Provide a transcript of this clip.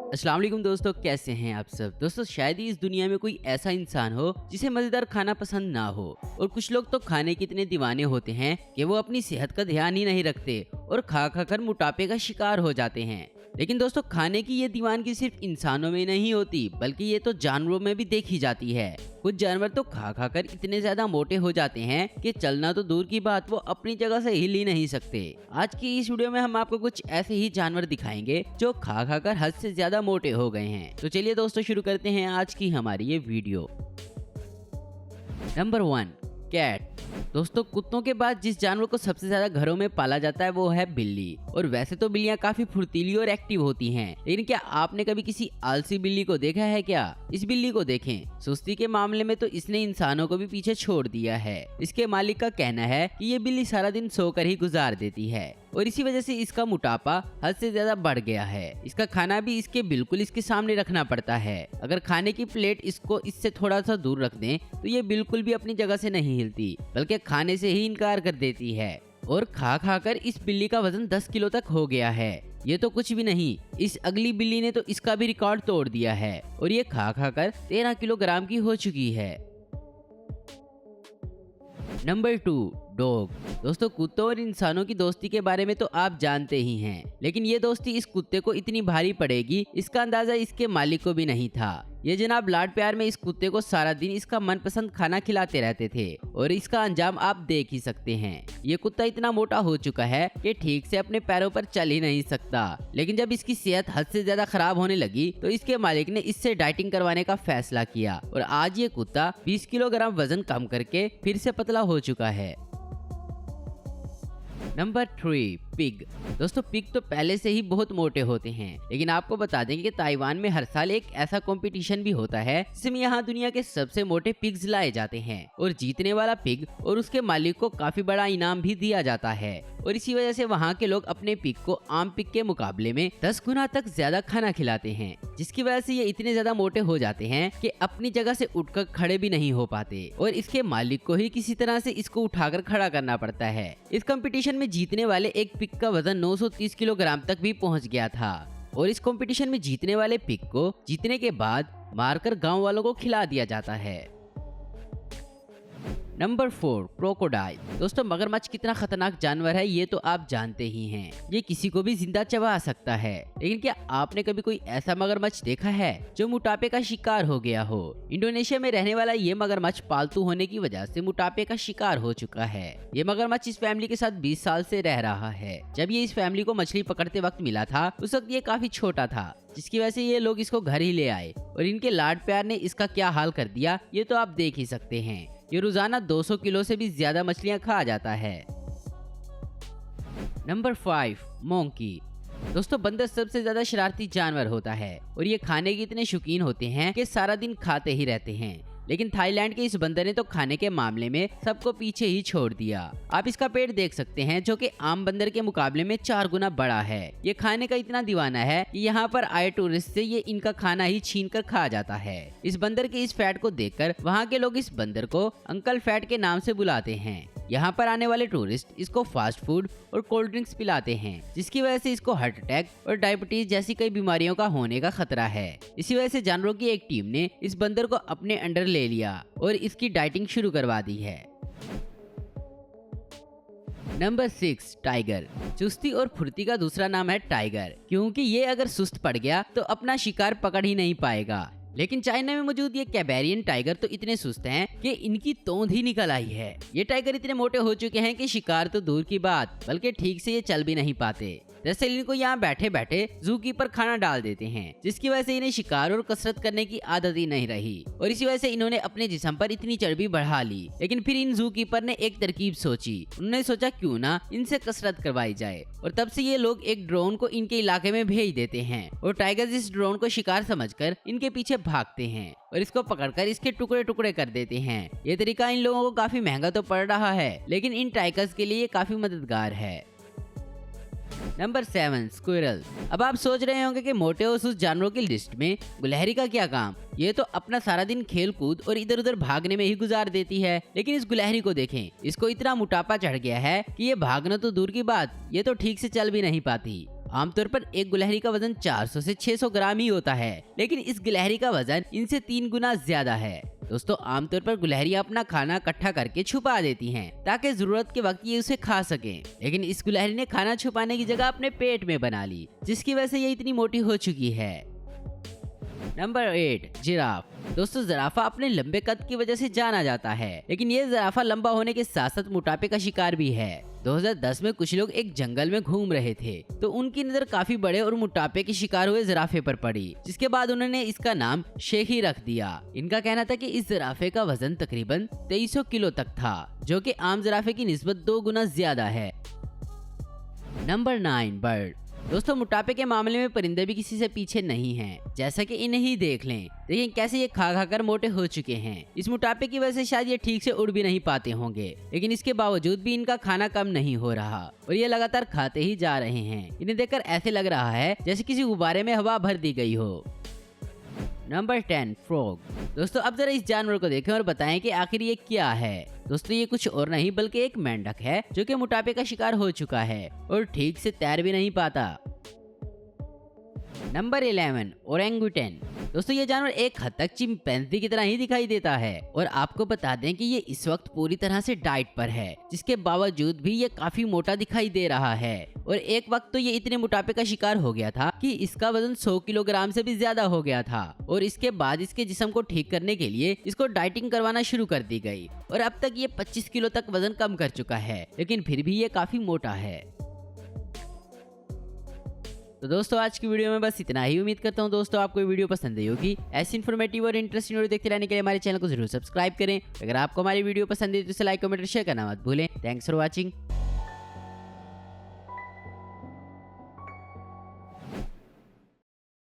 अस्सलाम वालेकुम दोस्तों, कैसे हैं आप सब। दोस्तों शायद ही इस दुनिया में कोई ऐसा इंसान हो जिसे मजेदार खाना पसंद ना हो। और कुछ लोग तो खाने के इतने दीवाने होते हैं कि वो अपनी सेहत का ध्यान ही नहीं रखते और खा खा कर मोटापे का शिकार हो जाते हैं। लेकिन दोस्तों खाने की ये दीवानगी सिर्फ इंसानों में नहीं होती, बल्कि ये तो जानवरों में भी देखी जाती है। कुछ जानवर तो खा खा कर इतने ज्यादा मोटे हो जाते हैं कि चलना तो दूर की बात, वो अपनी जगह से हिल ही नहीं सकते। आज की इस वीडियो में हम आपको कुछ ऐसे ही जानवर दिखाएंगे जो खा खा कर हद से ज्यादा मोटे हो गए हैं। तो चलिए दोस्तों शुरू करते हैं आज की हमारी ये वीडियो। Number 1, cat. दोस्तों कुत्तों के बाद जिस जानवर को सबसे ज्यादा घरों में पाला जाता है वो है बिल्ली। और वैसे तो बिल्लियां काफी फुर्तीली और एक्टिव होती हैं, लेकिन क्या आपने कभी किसी आलसी बिल्ली को देखा है क्या? इस बिल्ली को देखें, सुस्ती के मामले में तो इसने इंसानों को भी पीछे छोड़ दिया है। इसके मालिक का कहना है कि ये बिल्ली सारा दिन सोकर ही गुजार देती है और इसी वजह से इसका मोटापा हद से ज्यादा बढ़ गया है। इसका खाना भी इसके बिल्कुल इसके सामने रखना पड़ता है। अगर खाने की प्लेट इसको इससे थोड़ा सा दूर रख दें तो ये बिल्कुल भी अपनी जगह से नहीं हिलती, बल्कि खाने से ही इनकार कर देती है। और खा खा कर इस बिल्ली का वजन 10 किलो तक हो गया है। ये तो कुछ भी नहीं, इस अगली बिल्ली ने तो इसका भी रिकॉर्ड तोड़ दिया है और ये खा खा कर 13 किलोग्राम की हो चुकी है। Number 2, dog. दोस्तों कुत्तों और इंसानों की दोस्ती के बारे में तो आप जानते ही हैं, लेकिन ये दोस्ती इस कुत्ते को इतनी भारी पड़ेगी इसका अंदाजा इसके मालिक को भी नहीं था। ये जनाब लाड प्यार में इस कुत्ते को सारा दिन इसका मनपसंद खाना खिलाते रहते थे और इसका अंजाम आप देख ही सकते हैं। ये कुत्ता इतना मोटा हो चुका है कि ठीक से अपने पैरों पर चल ही नहीं सकता। लेकिन जब इसकी सेहत हद से ज्यादा खराब होने लगी तो इसके मालिक ने इससे डाइटिंग करवाने का फैसला किया और आज ये कुत्ता 20 किलोग्राम वजन कम करके फिर से पतला हो चुका है। Number 3, pig. दोस्तों पिग तो पहले से ही बहुत मोटे होते हैं, लेकिन आपको बता देंगे कि ताइवान में हर साल एक ऐसा कंपटीशन भी होता है जिसमें यहाँ दुनिया के सबसे मोटे पिग्स लाए जाते हैं और जीतने वाला पिग और उसके मालिक को काफी बड़ा इनाम भी दिया जाता है। और इसी वजह से वहाँ के लोग अपने पिग को आम पिग के मुकाबले में 10 गुना तक ज्यादा खाना खिलाते हैं, जिसकी वजह से ये इतने ज्यादा मोटे हो जाते हैं कि अपनी जगह से उठकर खड़े भी नहीं हो पाते और इसके मालिक को ही किसी तरह से इसको उठाकर खड़ा करना पड़ता है। इस कंपटीशन में जीतने वाले एक पिग का वजन 930 किलोग्राम तक भी पहुंच गया था और इस कंपटीशन में जीतने वाले पिग को जीतने के बाद मारकर गांव वालों को खिला दिया जाता है। Number 4, crocodile. दोस्तों मगरमच्छ कितना खतरनाक जानवर है ये तो आप जानते ही हैं। ये किसी को भी जिंदा चबा सकता है, लेकिन क्या आपने कभी कोई ऐसा मगरमच्छ देखा है जो मोटापे का शिकार हो गया हो? इंडोनेशिया में रहने वाला ये मगरमच्छ पालतू होने की वजह से मोटापे का शिकार हो चुका है। ये मगरमच्छ इस फैमिली के साथ 20 साल से रह रहा है। जब ये इस फैमिली को मछली पकड़ते वक्त मिला था उस वक्त ये काफी छोटा था, जिसकी वजह से ये लोग इसको घर ही ले आए और इनके लाड प्यार ने इसका क्या हाल कर दिया ये तो आप देख ही सकते हैं। ये रोजाना 200 किलो से भी ज्यादा मछलियां खा जाता है। Number 5, monkey. दोस्तों बंदर सबसे ज्यादा शरारती जानवर होता है और ये खाने के इतने शौकीन होते हैं कि सारा दिन खाते ही रहते हैं। लेकिन थाईलैंड के इस बंदर ने तो खाने के मामले में सबको पीछे ही छोड़ दिया। आप इसका पेट देख सकते हैं जो कि आम बंदर के मुकाबले में 4 गुना बड़ा है। ये खाने का इतना दीवाना है कि यहाँ पर आए टूरिस्ट से ये इनका खाना ही छीन कर खा जाता है। इस बंदर के इस फैट को देखकर वहाँ के लोग इस बंदर को अंकल फैट के नाम से बुलाते हैं। यहाँ पर आने वाले टूरिस्ट इसको फास्ट फूड और कोल्ड ड्रिंक्स पिलाते हैं, जिसकी वजह से इसको हार्ट अटैक और डायबिटीज जैसी कई बीमारियों का होने का खतरा है। इसी वजह से जानवरों की एक टीम ने इस बंदर को अपने अंडर ले लिया और इसकी डाइटिंग शुरू करवा दी है। Number 6, tiger. चुस्ती और फुर्ती का दूसरा नाम है टाइगर, क्योंकि ये अगर सुस्त पड़ गया तो अपना शिकार पकड़ ही नहीं पाएगा। लेकिन चाइना में मौजूद ये कैबेरियन टाइगर तो इतने सुस्त हैं कि इनकी तोंद ही निकल आई है। ये टाइगर इतने मोटे हो चुके हैं कि शिकार तो दूर की बात, बल्कि ठीक से ये चल भी नहीं पाते। दरअसल इनको यहाँ बैठे बैठे जू कीपर खाना डाल देते हैं, जिसकी वजह से इन्हें शिकार और कसरत करने की आदत ही नहीं रही और इसी वजह से इन्होंने अपने जिस्म पर इतनी चर्बी बढ़ा ली। लेकिन फिर इन जू कीपर ने एक तरकीब सोची। उन्होंने सोचा क्यों ना इनसे कसरत करवाई जाए और तब से ये लोग एक ड्रोन को इनके इलाके में भेज देते हैं और टाइगर इस ड्रोन को शिकार समझकर इनके पीछे भागते हैं और इसको पकड़कर इसके टुकड़े टुकड़े कर देते हैं। ये तरीका इन लोगों को काफी महंगा तो पड़ रहा है, लेकिन इन टाइगर्स के लिए काफी मददगार है। Number 7, squirrel. अब आप सोच रहे होंगे कि मोटे और सुस्त जानवरों की लिस्ट में गुलहरी का क्या काम? ये तो अपना सारा दिन खेल कूद और इधर उधर भागने में ही गुजार देती है। लेकिन इस गुलहरी को देखें, इसको इतना मोटापा चढ़ गया है कि ये भागना तो दूर की बात, ये तो ठीक से चल भी नहीं पाती। आमतौर पर एक गिलहरी का वजन 400 से 600 ग्राम ही होता है, लेकिन इस गिलहरी का वजन इनसे 3 गुना ज्यादा है। दोस्तों आमतौर पर गिलहरियां अपना खाना इकट्ठा करके छुपा देती हैं ताकि जरूरत के वक्त ये उसे खा सकें, लेकिन इस गिलहरी ने खाना छुपाने की जगह अपने पेट में बना ली, जिसकी वजह से ये इतनी मोटी हो चुकी है। Number 8, giraffe. दोस्तों जिराफा अपने लंबे कद की वजह से जाना जाता है, लेकिन ये जिराफा लंबा होने के साथ साथ मोटापे का शिकार भी है। 2010 में कुछ लोग एक जंगल में घूम रहे थे तो उनकी नजर काफी बड़े और मोटापे के शिकार हुए जिराफे पर पड़ी, जिसके बाद उन्होंने इसका नाम शेखी रख दिया। इनका कहना था कि इस जिराफे का वजन तकरीबन 2300 किलो तक था, जो कि आम जिराफे की निस्बत 2 गुना ज्यादा है। Number 9, bird. दोस्तों मोटापे के मामले में परिंदे भी किसी से पीछे नहीं हैं। जैसा कि इन्हें ही देख लें, लेकिन कैसे ये खा खा कर मोटे हो चुके हैं। इस मोटापे की वजह से शायद ये ठीक से उड़ भी नहीं पाते होंगे, लेकिन इसके बावजूद भी इनका खाना कम नहीं हो रहा और ये लगातार खाते ही जा रहे हैं। इन्हें देखकर ऐसे लग रहा है जैसे किसी गुब्बारे में हवा भर दी गई हो। Number 10, frog. दोस्तों अब जरा इस जानवर को देखें और बताएं कि आखिर ये क्या है। दोस्तों ये कुछ और नहीं बल्कि एक मेंढक है जो कि मोटापे का शिकार हो चुका है और ठीक से तैर भी नहीं पाता। नंबर 11, ओरेंगुटन। दोस्तों ये जानवर एक हद तक चिंपैंजी की तरह ही दिखाई देता है और आपको बता दें कि ये इस वक्त पूरी तरह से डाइट पर है, जिसके बावजूद भी ये काफी मोटा दिखाई दे रहा है और एक वक्त तो ये इतने मोटापे का शिकार हो गया था कि इसका वजन 100 किलोग्राम से भी ज्यादा हो गया था और इसके बाद इसके जिस्म को ठीक करने के लिए इसको डाइटिंग करवाना शुरू कर दी गई और अब तक ये 25 किलो तक वजन कम कर चुका है, लेकिन फिर भी ये काफी मोटा है। तो दोस्तों आज की वीडियो में बस इतना ही। उम्मीद करता हूँ दोस्तों आपको ये वीडियो पसंद आई होगी। ऐसी इन्फॉर्मेटिव और इंटरेस्टिंग वीडियो देखते रहने के लिए हमारे चैनल को जरूर सब्सक्राइब करें। अगर आपको हमारी वीडियो पसंद है तो इसे लाइक, कमेंट और शेयर करना मत भूलें। Thanks for watching.